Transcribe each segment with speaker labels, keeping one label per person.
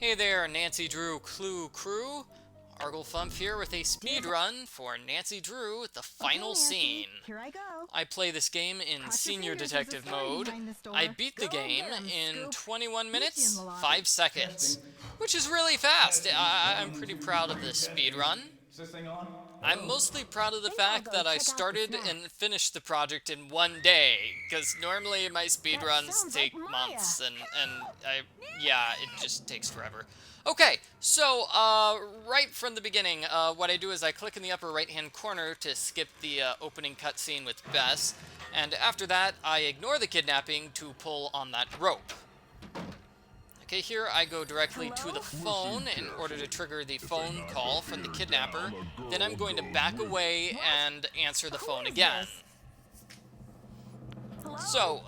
Speaker 1: Hey there, Nancy Drew Clue Crew. Arglefump here with a speedrun for Nancy Drew, the final scene.
Speaker 2: Here I go.
Speaker 1: I play this game in
Speaker 2: Cross your
Speaker 1: Senior
Speaker 2: fingers, there's a
Speaker 1: Detective
Speaker 2: story
Speaker 1: mode.
Speaker 2: behind this door.
Speaker 1: I beat the
Speaker 2: Go
Speaker 1: game
Speaker 2: get 'em,
Speaker 1: in
Speaker 2: Scoop.
Speaker 1: 21
Speaker 2: Meet you in
Speaker 1: minutes,
Speaker 2: the lobby.
Speaker 1: 5 seconds, which is really fast. I'm pretty proud of this speedrun.
Speaker 3: Is this thing on?
Speaker 1: I'm mostly proud of the
Speaker 2: Think I'll
Speaker 1: fact
Speaker 2: go
Speaker 1: that I
Speaker 2: check out the
Speaker 1: started
Speaker 2: snack.
Speaker 1: and finished the project in one day, because normally my speedruns
Speaker 2: sounds
Speaker 1: take
Speaker 2: like Maya.
Speaker 1: months, and yeah, it just takes forever. Okay, so, right from the beginning, what I do is I click in the upper right-hand corner to skip the opening cutscene with Bess, and after that, I ignore the kidnapping to pull on that rope. Okay, here I go directly to the phone in order to trigger the phone call from the kidnapper. Then I'm going to back away and answer the phone again. So,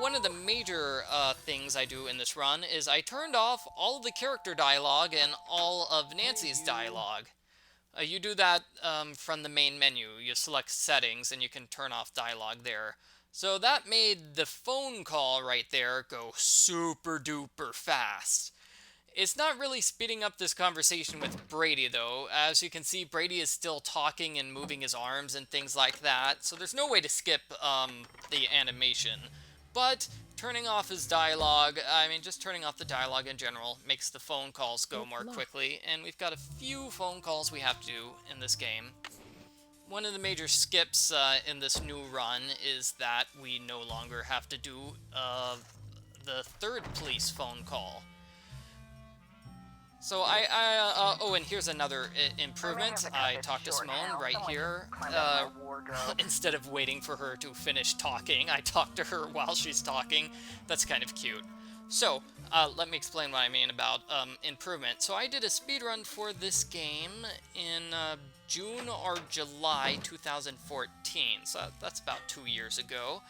Speaker 1: one of the major things I do in this run is I turned off all of the character dialogue and all of Nancy's dialogue. You do that from the main menu. You select settings and you can turn off dialogue there. So that made the phone call right there go super duper fast. It's not really speeding up this conversation with Brady, though. As you can see, Brady is still talking and moving his arms and things like that, so there's no way to skip the animation. But turning off his dialogue, I mean, just turning off the dialogue in general, makes the phone calls go more quickly, and we've got a few phone calls we have to do in this game. One of the major skips in this new run is that we no longer have to do the third police phone call. So oh, and here's another improvement. I talked to Simone right here. Instead of waiting for her to finish talking, I talk to her while she's talking. That's kind of cute. So, let me explain what I mean about improvement. So I did a speedrun for this game in June or July 2014. So that's about 2 years ago.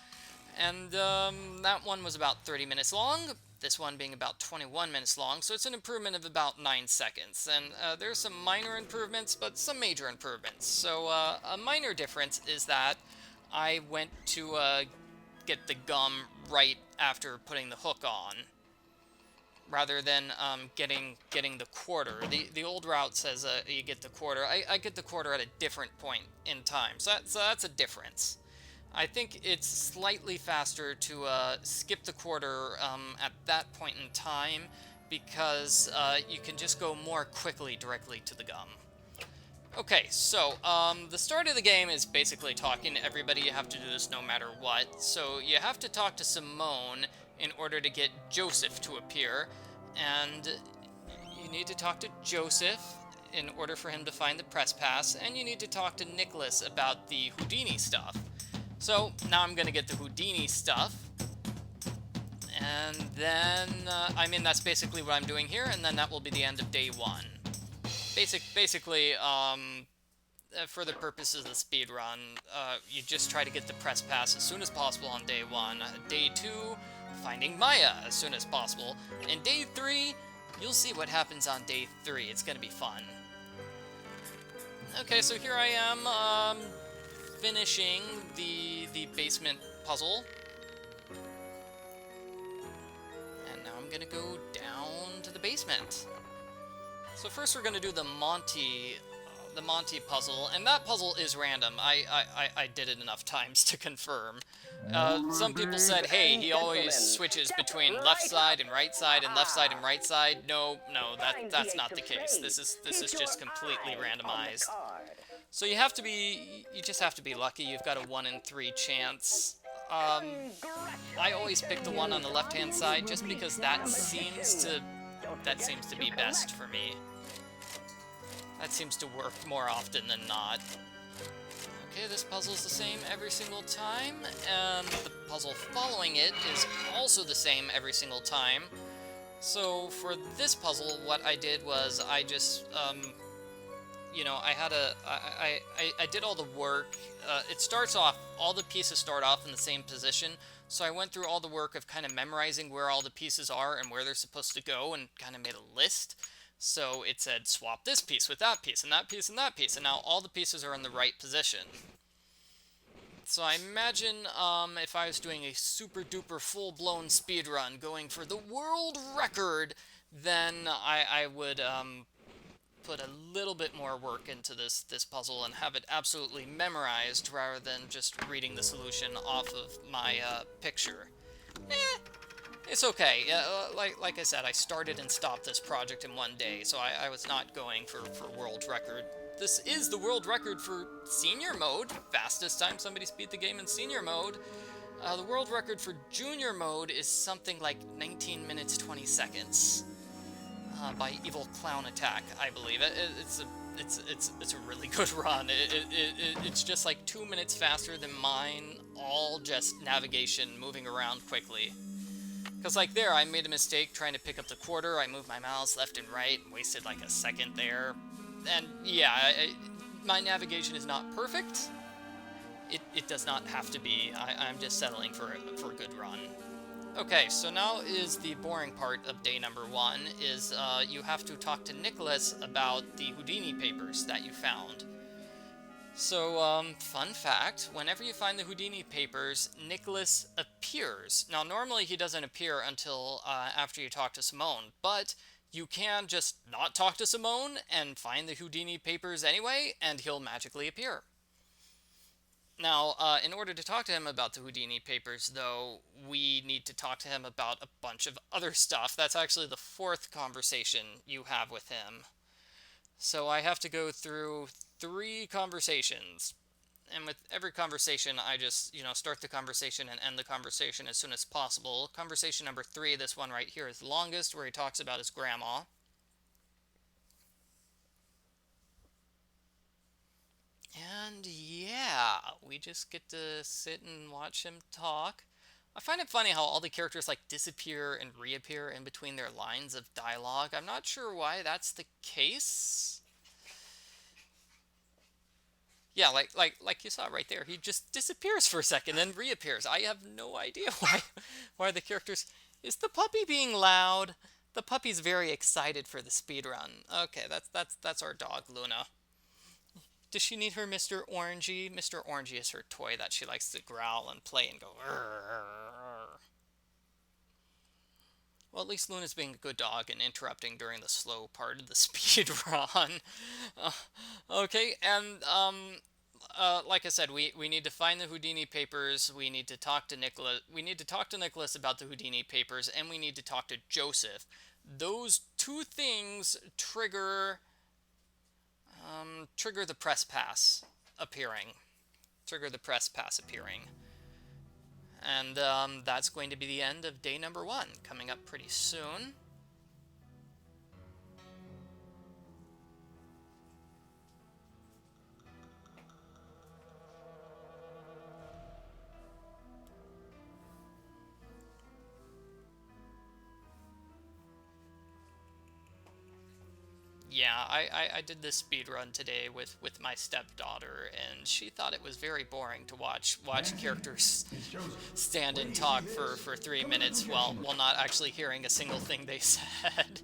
Speaker 1: And that one was about 30 minutes long. This one being about 21 minutes long, so it's an improvement of about 9 seconds. And there's some minor improvements, but some major improvements. So a minor difference is that I went to get the gum right after putting the hook on, rather than getting the quarter. The old route says you get the quarter. I get the quarter at a different point in time, so that's a difference. I think it's slightly faster to skip the quarter at that point in time, because you can just go more quickly directly to the gum. Okay, so the start of the game is basically talking to everybody. You have to do this no matter what. So you have to talk to Simone in order to get Joseph to appear, and you need to talk to Joseph in order for him to find the press pass, and you need to talk to Nicholas about the Houdini stuff. So, now I'm gonna get the Houdini stuff, and then, that's basically what I'm doing here, and then that will be the end of day one. Basically, for the purposes of the speedrun, you just try to get the press pass as soon as possible on day one. Day two, finding Maya as soon as possible. And day three, you'll see what happens on day three. It's gonna be fun. Okay, so here I am, finishing the basement puzzle. And now I'm gonna go down to the basement. So first we're gonna do the Monty puzzle, and that puzzle is random. I did it enough times to confirm. Some people said, hey, he always switches between left side and right side and left side and right side. No, that's not the case. This is just completely randomized. So you just have to be lucky. You've got a 1 in 3 chance. I always pick the one on the left-hand side just because that seems to be best for me. That seems to work more often than not. Okay, this puzzle's the same every single time, and the puzzle following it is also the same every single time. So for this puzzle, what I did was I just, I did all the work. It starts off, all the pieces start off in the same position, so I went through all the work of kind of memorizing where all the pieces are and where they're supposed to go, and kind of made a list. So it said, swap this piece with that piece, and that piece, and that piece, and now all the pieces are in the right position. So I imagine if I was doing a super duper full-blown speedrun, going for the world record, then I would put a little bit more work into this puzzle and have it absolutely memorized rather than just reading the solution off of my picture. Eh, it's okay. Like I said, I started and stopped this project in one day, so I was not going for world record. This is the world record for senior mode, fastest time somebody beat the game in senior mode. The world record for junior mode is something like 19 minutes 20 seconds by Evil Clown Attack, I believe. It's a really good run. It's just like 2 minutes faster than mine, all just navigation, moving around quickly. Because like there, I made a mistake trying to pick up the quarter. I moved my mouse left and right, wasted like a second there. And yeah, my navigation is not perfect. It does not have to be. I'm just settling for a good run. Okay, so now is the boring part of day number 1, is you have to talk to Nicholas about the Houdini papers that you found. So, fun fact, whenever you find the Houdini papers, Nicholas appears. Now, normally he doesn't appear until after you talk to Simone, but you can just not talk to Simone and find the Houdini papers anyway, and he'll magically appear. Now, in order to talk to him about the Houdini papers, though, we need to talk to him about a bunch of other stuff. That's actually the 4th conversation you have with him. So I have to go through 3 conversations. And with every conversation, I just, start the conversation and end the conversation as soon as possible. Conversation number 3, this one right here, is the longest, where he talks about his grandma. And yeah, we just get to sit and watch him talk. I find it funny how all the characters like disappear and reappear in between their lines of dialogue. I'm not sure why that's the case. Yeah, like you saw right there, he just disappears for a second and reappears. I have no idea why the characters. Is the puppy being loud? The puppy's very excited for the speed run. Okay, that's our dog, Luna. Does she need her Mr. Orangey? Mr. Orangey is her toy that she likes to growl and play and go. Rrr. Well, at least Luna's being a good dog and interrupting during the slow part of the speed run. Okay, and like I said, we need to find the Houdini papers. We need to talk to Nicholas. We need to talk to Nicholas about the Houdini papers, and we need to talk to Joseph. Those 2 things trigger the press pass appearing. Trigger the press pass appearing. And that's going to be the end of day number 1, coming up pretty soon. Yeah, I did this speed run today with my stepdaughter, and she thought it was very boring to watch characters stand and talk for 3 minutes while not actually hearing a single thing they said.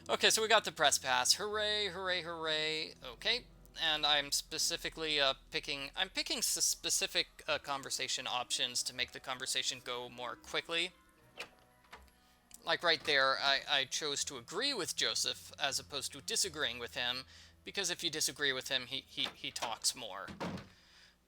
Speaker 1: Okay, so we got the press pass. Hooray, hooray, hooray. Okay, and I'm specifically picking specific conversation options to make the conversation go more quickly. Like right there, I chose to agree with Joseph as opposed to disagreeing with him, because if you disagree with him, he talks more.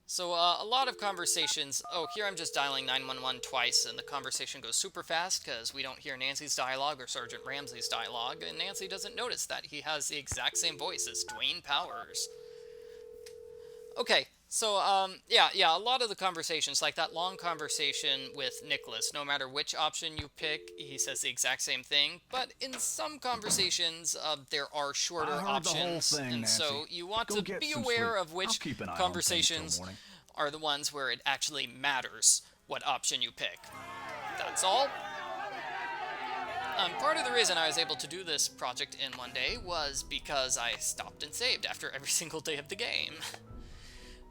Speaker 1: So a lot of conversations. Oh, here I'm just dialing 911 twice, and the conversation goes super fast because we don't hear Nancy's dialogue or Sergeant Ramsey's dialogue, and Nancy doesn't notice that he has the exact same voice as Dwayne Powers. Okay, so, yeah, a lot of the conversations, like that long conversation with Nicholas, no matter which option you pick, he says the exact same thing, but in some conversations, there are shorter options, and so you want to be aware of which conversations are the ones where it actually matters what option you pick. That's all. Part of the reason I was able to do this project in one day was because I stopped and saved after every single day of the game.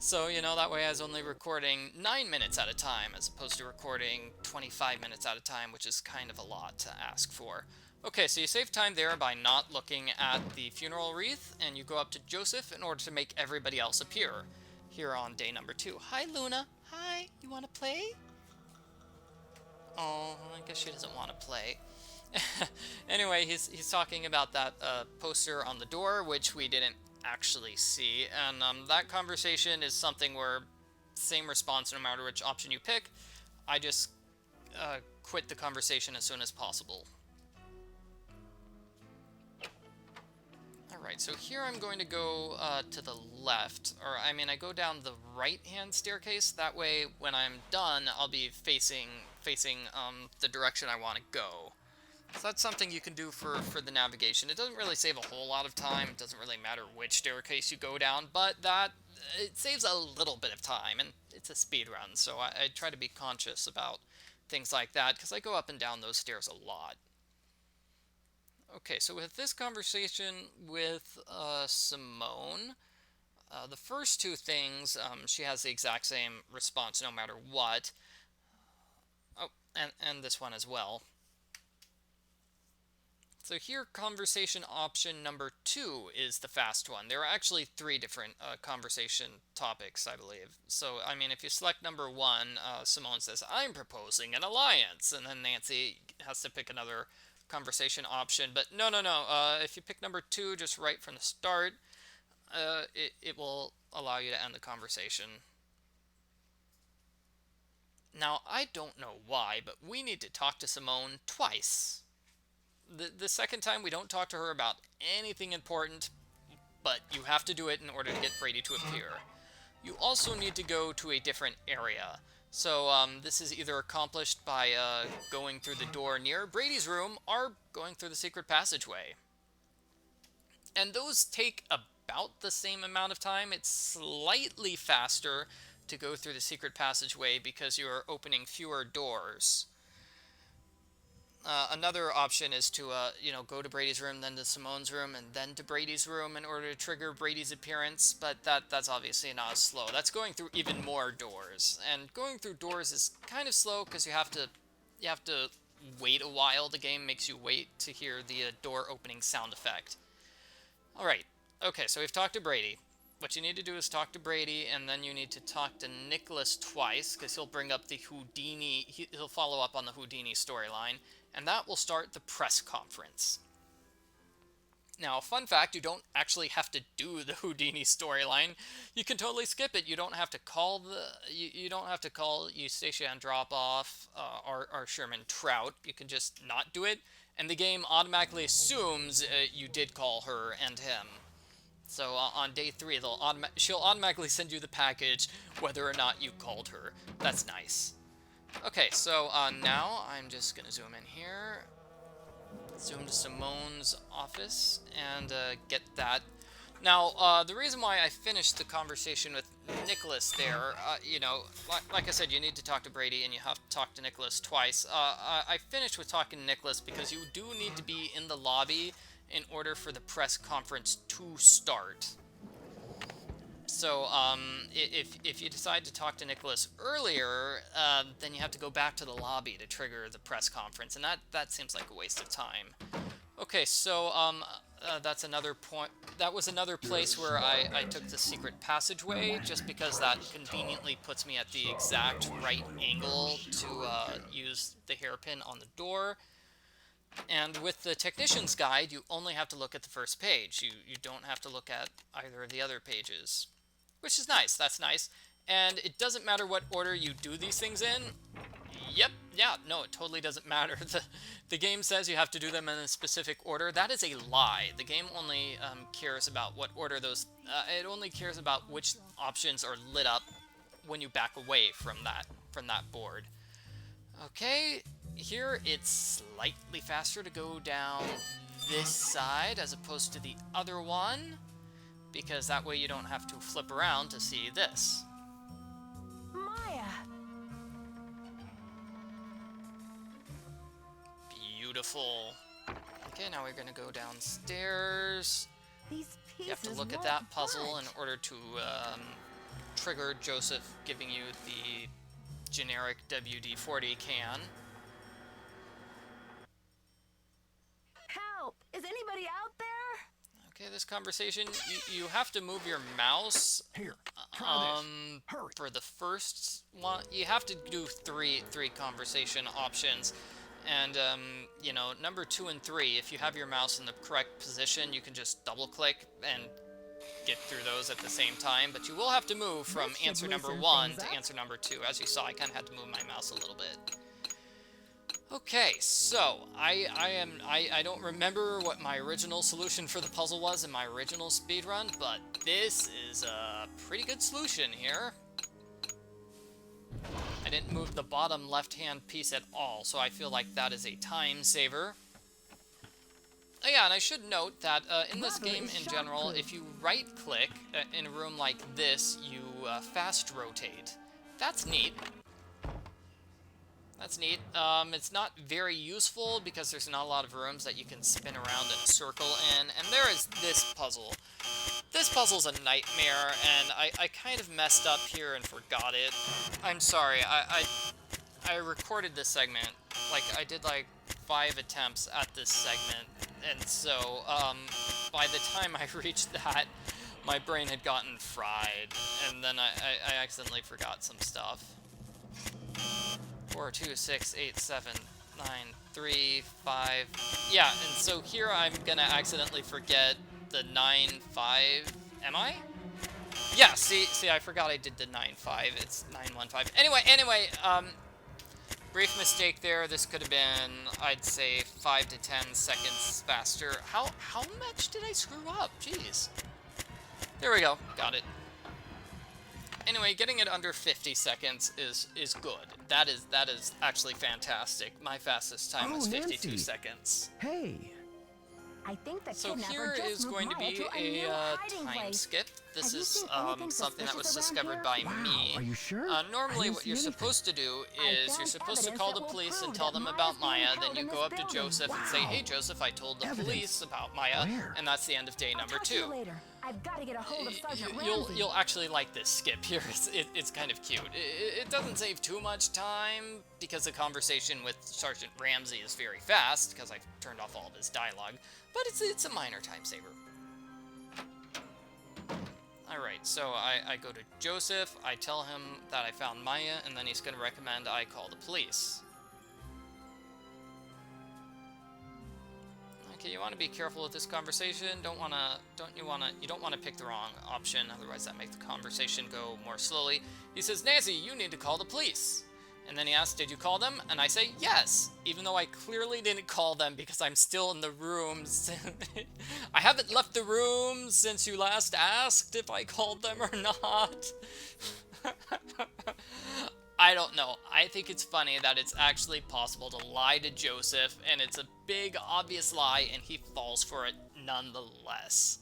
Speaker 1: So, that way I was only recording 9 minutes at a time, as opposed to recording 25 minutes at a time, which is kind of a lot to ask for. Okay, so you save time there by not looking at the funeral wreath, and you go up to Joseph in order to make everybody else appear. Here on day number 2. Hi, Luna. Hi, you want to play? Oh, I guess she doesn't want to play. Anyway, he's talking about that poster on the door, which we didn't actually see, and that conversation is something where same response no matter which option you pick. I just quit the conversation as soon as possible. Alright, so here I'm going to go to the left, or I mean I go down the right-hand staircase. That way when I'm done I'll be facing the direction I want to go. So that's something you can do for the navigation. It doesn't really save a whole lot of time. It doesn't really matter which staircase you go down, but it saves a little bit of time, and it's a speed run, so I try to be conscious about things like that, because I go up and down those stairs a lot. Okay, so with this conversation with Simone, the first two things, she has the exact same response no matter what. Oh, and this one as well. So here, conversation option number 2 is the fast one. There are actually 3 different conversation topics, I believe. So, I mean, if you select number 1, Simone says, "I'm proposing an alliance," and then Nancy has to pick another conversation option. But no. If you pick number 2 just right from the start, it will allow you to end the conversation. Now, I don't know why, but we need to talk to Simone twice. The second time, we don't talk to her about anything important, but you have to do it in order to get Brady to appear. You also need to go to a different area. So this is either accomplished by going through the door near Brady's room or going through the secret passageway. And those take about the same amount of time. It's slightly faster to go through the secret passageway because you're opening fewer doors. Another option is to, go to Brady's room, then to Simone's room, and then to Brady's room in order to trigger Brady's appearance, but that's obviously not as slow. That's going through even more doors, and going through doors is kind of slow because you have to wait a while. The game makes you wait to hear the door opening sound effect. Alright, okay, so we've talked to Brady. What you need to do is talk to Brady, and then you need to talk to Nicholas twice, because he'll bring up the Houdini, he'll follow up on the Houdini storyline, and that will start the press conference. Now, fun fact, you don't actually have to do the Houdini storyline. You can totally skip it. You don't have to call you don't have to call Eustacia Andropov or Sherman Trout. You can just not do it, and the game automatically assumes you did call her and him. So on day 3, she'll automatically send you the package whether or not you called her. That's nice. Okay, so now I'm just going to zoom in here. Zoom to Simone's office and get that. Now, the reason why I finished the conversation with Nicholas there, like I said, you need to talk to Brady and you have to talk to Nicholas twice. I finished with talking to Nicholas because you do need to be in the lobby in order for the press conference to start. So, if you decide to talk to Nicholas earlier, then you have to go back to the lobby to trigger the press conference, and that seems like a waste of time. Okay, so, that's another point. That was another place where I took the secret passageway, just because that conveniently puts me at the exact right angle to use the hairpin on the door. And with the technician's guide, you only have to look at the first page. You don't have to look at either of the other pages, which is nice. That's nice. And it doesn't matter what order you do these things in. Yep, yeah, no, it totally doesn't matter. The game says you have to do them in a specific order. That is a lie. The game only cares about what order those... it only cares about which options are lit up when you back away from that board. Okay, here it's slightly faster to go down this side as opposed to the other one, because that way you don't have to flip around to see this.
Speaker 2: Maya!
Speaker 1: Beautiful. Okay, now we're gonna go downstairs.
Speaker 2: These pieces
Speaker 1: You have to look at that puzzle in order to trigger Joseph giving you the generic WD-40 can.
Speaker 2: Help! Is anybody out there?
Speaker 1: Okay, this conversation, you have to move your mouse.
Speaker 3: Here, try this. Hurry.
Speaker 1: For the first one, you have to do three conversation options, And, you know, number 2 and 3, if you have your mouse in the correct position, you can just double-click and get through those at the same time. But you will have to move from answer number 1 to answer number 2. As you saw, I kind of had to move my mouse a little bit. Okay, so I don't remember what my original solution for the puzzle was in my original speedrun, but this is a pretty good solution here. I didn't move the bottom left-hand piece at all, so I feel like that is a time saver. Oh yeah, and I should note that in this game in general, if you right-click in a room like this, you fast rotate. That's neat. That's neat. It's not very useful because there's not a lot of rooms that you can spin around and circle in. And there is this puzzle. This puzzle's a nightmare, and I kind of messed up here and forgot it. I'm sorry. I recorded this segment. Like, I did like 5 attempts at this segment. And so, by the time I reached that, my brain had gotten fried. And then I accidentally forgot some stuff. 4, 2, 6, 8, 7, 9, 3, 5. Yeah, and so here I'm gonna accidentally forget the 9, 5. Am I? Yeah, see, I forgot I did the 9, 5. It's 9, 1, 5. Anyway, brief mistake there. This could have been, I'd say, 5 to 10 seconds faster. How much did I screw up? Jeez. There we go. Got it. Anyway, getting it under 50 seconds is good. That is actually fantastic. My fastest time was 52
Speaker 3: Nancy.
Speaker 1: seconds.
Speaker 3: Hey.
Speaker 2: I think the
Speaker 1: So
Speaker 2: kidnapper
Speaker 1: here
Speaker 2: just
Speaker 1: is
Speaker 2: moved
Speaker 1: going to
Speaker 2: Maya
Speaker 1: be
Speaker 2: to a new
Speaker 1: a
Speaker 2: hiding
Speaker 1: time
Speaker 2: place.
Speaker 1: skip. This
Speaker 2: Have you
Speaker 1: is
Speaker 2: seen anything
Speaker 1: something that was
Speaker 2: suspicious
Speaker 1: discovered
Speaker 2: around
Speaker 1: by
Speaker 2: here?
Speaker 1: me.
Speaker 3: Wow, are you sure?
Speaker 1: Normally
Speaker 3: I
Speaker 1: what
Speaker 3: didn't
Speaker 1: you're
Speaker 3: see
Speaker 1: supposed to do
Speaker 2: I
Speaker 1: is
Speaker 2: found
Speaker 1: you're supposed to
Speaker 2: evidence
Speaker 1: call
Speaker 2: that
Speaker 1: the
Speaker 2: will
Speaker 1: police and
Speaker 2: prove
Speaker 1: tell
Speaker 2: that
Speaker 1: them
Speaker 2: Maya's
Speaker 1: about
Speaker 2: being
Speaker 1: Maya,
Speaker 2: held
Speaker 1: then you
Speaker 2: in
Speaker 1: go
Speaker 2: this
Speaker 1: up to
Speaker 2: building.
Speaker 1: Joseph and say,
Speaker 3: Wow.
Speaker 1: hey Joseph, I told the
Speaker 3: Evidence.
Speaker 1: police about Maya,
Speaker 3: Where?
Speaker 1: and that's the end of day
Speaker 2: I'll
Speaker 1: number
Speaker 2: talk to you
Speaker 1: 2.
Speaker 2: later. I've got to get a hold of Sergeant
Speaker 1: You'll
Speaker 2: Ramsey.
Speaker 1: actually like this skip here. It's kind of cute. It doesn't save too much time because the conversation with Sergeant Ramsey is very fast because I've turned off all of his dialogue, but it's a minor time saver. Alright, so I go to Joseph, I tell him that I found Maya, and then he's going to recommend I call the police. Okay, you want to be careful with this conversation. You don't want to pick the wrong option, otherwise that makes the conversation go more slowly. He says, Nancy, you need to call the police. And then he asks, did you call them? And I say, yes, even though I clearly didn't call them because I'm still in the room. I haven't left the room since you last asked if I called them or not. I don't know. I think it's funny that it's actually possible to lie to Joseph, and it's a big, obvious lie, and he falls for it nonetheless.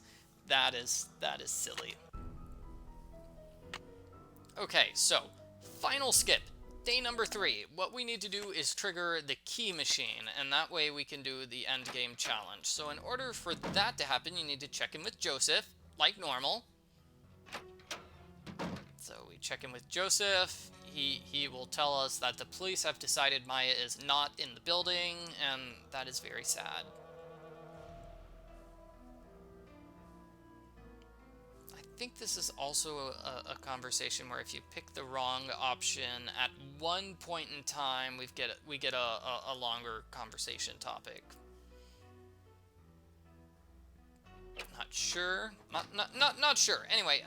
Speaker 1: That is silly. Okay, so, final skip. Day number 3. What we need to do is trigger the key machine, and that way we can do the endgame challenge. So in order for that to happen, you need to check in with Joseph, like normal. So we check in with Joseph. He will tell us that the police have decided Maya is not in the building, and that is very sad. I think this is also a conversation where if you pick the wrong option at one point in time, we get a longer conversation topic. Not sure. Not sure. Anyway,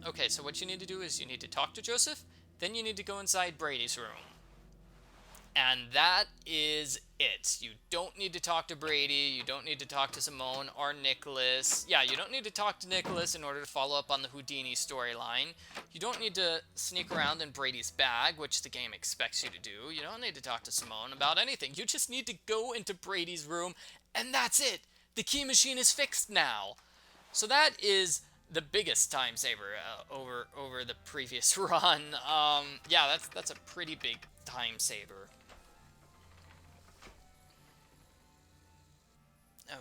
Speaker 1: okay, so what you need to do is you need to talk to Joseph, then you need to go inside Brady's room. And that is it. You don't need to talk to Brady, you don't need to talk to Simone or Nicholas. Yeah, you don't need to talk to Nicholas in order to follow up on the Houdini storyline. You don't need to sneak around in Brady's bag, which the game expects you to do. You don't need to talk to Simone about anything. You just need to go into Brady's room, and that's it. The key machine is fixed now. So that is the biggest time saver over the previous run. Yeah, that's a pretty big time saver.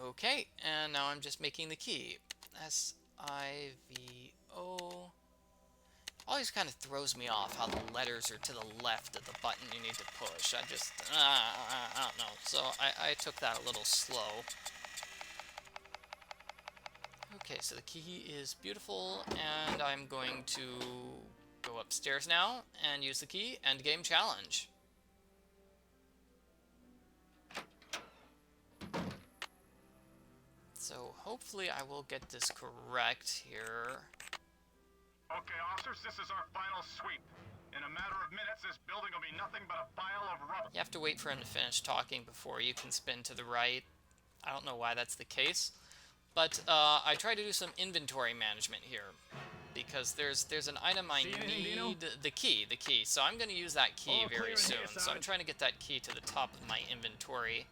Speaker 1: Okay, and now I'm just making the key. S-I-V-O. Always kind of throws me off how the letters are to the left of the button you need to push. I don't know. So I took that a little slow. Okay, so the key is beautiful, and I'm going to go upstairs now and use the key. Endgame challenge. So hopefully I will get this correct here.
Speaker 4: Okay, officers, this is our final sweep. In a matter of minutes, this building will be nothing but a pile of rubble.
Speaker 1: You have to wait for him to finish talking before you can spin to the right. I don't know why that's the case. But I try to do some inventory management here. Because there's an item I need, the key. So I'm going to use that key very soon. So I'm trying to get that key to the top of my inventory.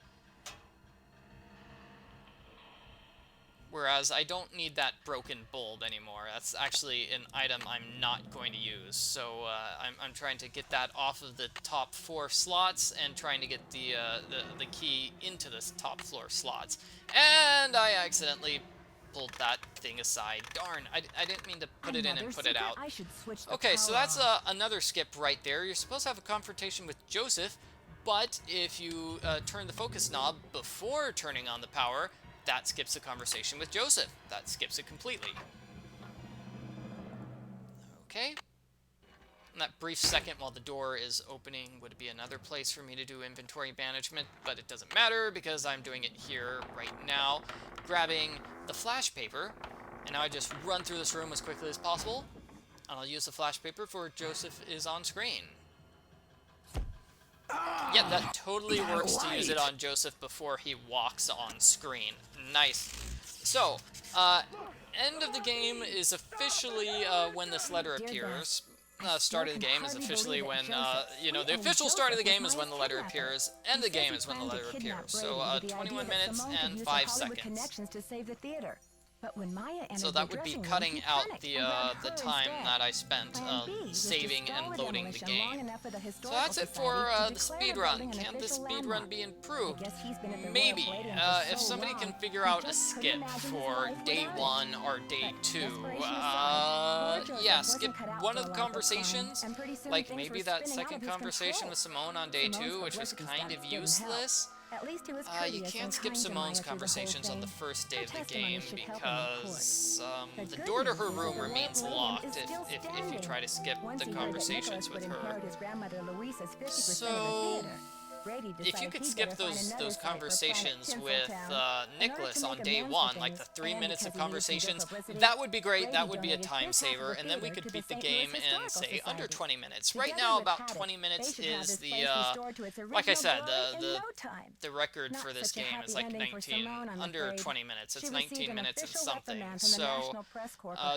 Speaker 1: Whereas I don't need that broken bulb anymore. That's actually an item I'm not going to use. So I'm trying to get that off of the top 4 slots and trying to get the key into the top floor slots. And I accidentally pulled that thing aside. Darn, I didn't mean to put it in and put it out. Okay, so that's another skip right there. You're supposed to have a confrontation with Joseph, but if you turn the focus knob before turning on the power, that skips the conversation with Joseph. That skips it completely. Okay. And that brief second while the door is opening would be another place for me to do inventory management, but it doesn't matter because I'm doing it here right now. Grabbing the flash paper, and now I just run through this room as quickly as possible. And I'll use the flash paper for Joseph is on screen. Yeah, that totally works to use it on Joseph before he walks on screen. Nice. So, end of the game is officially when this letter appears. Start of the game is officially when, you know, the official start of the game is when the letter appears. End of the game is when the letter appears. So, 21 minutes and 5 seconds. So that would be cutting out the time that I spent saving and loading the game. So that's it for the speedrun. Can the speedrun be improved? Maybe. If somebody can figure out a skip for day 1 or day 2, yeah, skip one of the conversations, like maybe that second conversation with Simone on day 2, which was kind of useless. You can't skip Simone's conversations on the first day of the game because the door to her room remains locked if you try to skip the conversations with her. So, if you could skip those conversations with Nicholas on day 1, like the 3 minutes of conversations, that would be great. That would be a time saver, and then we could beat the game in, say, under 20 minutes. Right now, about 20 minutes is the, like I said, the record for this game is like 19, under 20 minutes. It's 19 minutes and something. So,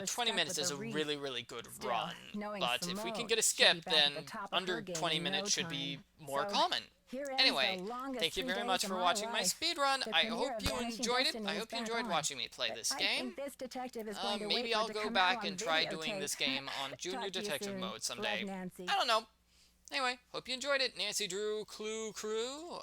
Speaker 1: 20 minutes is a really, really good run. But if we can get a skip, then under 20 minutes should be more common. Anyway, thank you very much for watching my speedrun. I hope you enjoyed it. I hope you enjoyed watching me play this game. Maybe I'll go back and try doing this game on Junior Detective mode someday. I don't know. Anyway, hope you enjoyed it. Nancy Drew, Clue Crew.